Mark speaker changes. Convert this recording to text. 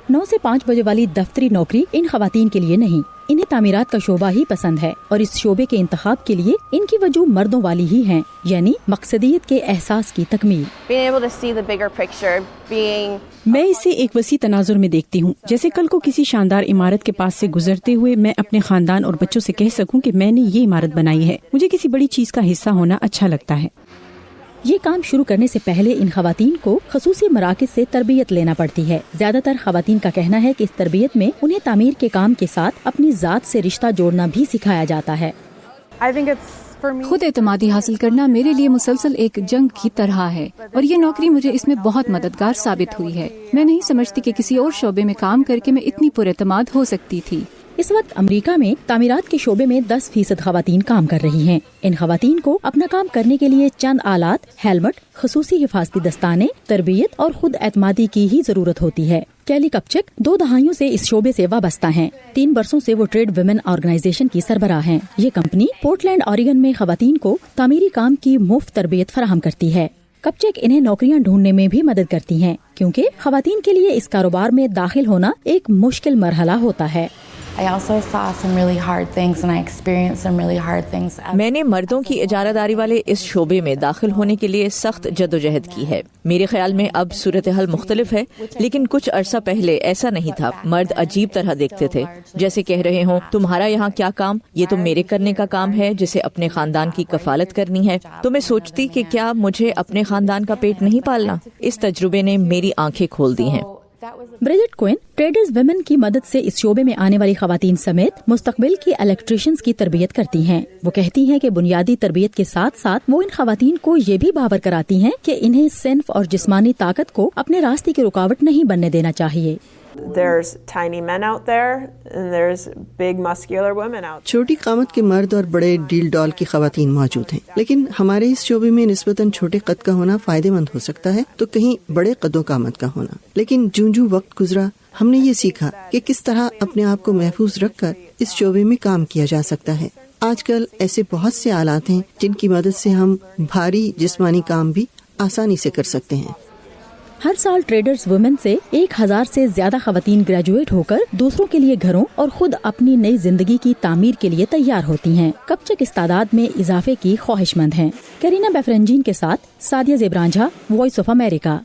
Speaker 1: 9 से 5 बजे वाली दफ्तरी नौकरी इन खवातीन के लिए नहीं। इन्हें तामीरात का शोबा ही पसंद है और इस शोबे के इंतखाब के लिए इनकी वजह मर्दों वाली ही हैं, यानी मकसदियत के एहसास की तकमील।
Speaker 2: मैं इसे एक वसी तनाजुर में देखती हूँ। जैसे कल को किसी शानदार इमारत के पास से गुजरते हुए मैं अपने खानदान और बच्चों से कह सकूँ कि मैंने ये इमारत बनाई है। मुझे किसी बड़ी चीज का हिस्सा होना अच्छा लगता है।
Speaker 1: ये काम शुरू करने से पहले इन खवातीन को खसूसी मराकज़ से तरबियत लेना पड़ती है। ज्यादातर खवातीन का कहना है कि इस तरबियत में उन्हें तामीर के काम के साथ अपनी जात से रिश्ता जोड़ना भी सिखाया जाता है।
Speaker 3: खुद एतमादी हासिल करना मेरे लिए मुसलसल एक जंग की तरह है और ये नौकरी मुझे इसमें बहुत मददगार साबित हुई है। मैं नहीं समझती कि किसी और शोबे में काम करके मैं इतनी पुरएतमाद हो सकती थी।
Speaker 1: इस वक्त अमेरिका में तामीरात के शोबे में 10% खवातीन काम कर रही हैं। इन खवातीन को अपना काम करने के लिए चंद आलात, हेलमेट, खसूसी हिफाजती दस्ताने, तरबियत और खुद एतमादी की ही जरूरत होती है। कैली कपचिक 2 दहाइयों से इस शोबे से वाबस्ता हैं। 3 बरसों से वो ट्रेड वुमेन ऑर्गेनाइजेशन की सरबराह हैं। ये कंपनी पोर्टलैंड, ऑरिगन में खवातीन को तामीरी काम की मुफ्त तरबियत फराहम करती है। कपचिक इन्हें नौकरियां ढूंढने में भी मदद करती हैं, क्योंकि खवातीन के लिए इस कारोबार में दाखिल होना एक मुश्किल मरहला होता है।
Speaker 4: मैंने मर्दों की इजारादारी वाले इस शोबे में दाखिल होने के लिए सख्त जद्दोजहद की है। मेरे ख्याल में अब सूरत हाल मुख्तलिफ है, लेकिन कुछ अरसा पहले ऐसा नहीं था। मर्द अजीब तरह देखते थे, जैसे कह रहे हों, तुम्हारा यहाँ क्या काम, ये तो मेरे करने का काम है जिसे अपने खानदान की कफालत करनी है। तो मैं सोचती कि क्या मुझे अपने खानदान का पेट नहीं पालना। इस तजुर्बे ने मेरी आंखें खोल दी हैं।
Speaker 1: ब्रिजेट क्विन ट्रेडर्स वुमेन की मदद से इस शोबे में आने वाली खवातीन समेत मुस्तकबिल की इलेक्ट्रिशियंस की तरबियत करती हैं। वो कहती हैं कि बुनियादी तरबियत के साथ साथ वो इन खवातीन को ये भी बावर कराती हैं कि इन्हें सिन्फ और जिस्मानी ताकत को अपने रास्ते की रुकावट नहीं बनने देना चाहिए।
Speaker 5: छोटी कामत के मर्द और बड़े डील डॉल की खवातीन मौजूद हैं, लेकिन हमारे इस शोबे में निस्बतन छोटे कद का होना फायदेमंद हो सकता है तो कहीं बड़े कदों कामत का होना। लेकिन जूं वक्त गुजरा हमने ये सीखा कि किस तरह अपने आप को महफूज रखकर इस शोबे में काम किया जा सकता है। आजकल ऐसे बहुत से आलात हैं जिनकी मदद से हम भारी जिस्मानी काम भी आसानी से कर सकते हैं।
Speaker 1: हर साल ट्रेडर्स वुमेन से 1000 से ज्यादा खवातीन ग्रेजुएट होकर दूसरों के लिए घरों और खुद अपनी नई जिंदगी की तामीर के लिए तैयार होती हैं। कपचिक इस तादाद में इजाफे की ख्वाहिशमंद हैं। करीना बेफरंजीन के साथ सादिया ज़ेबरांझा, वॉइस ऑफ अमेरिका।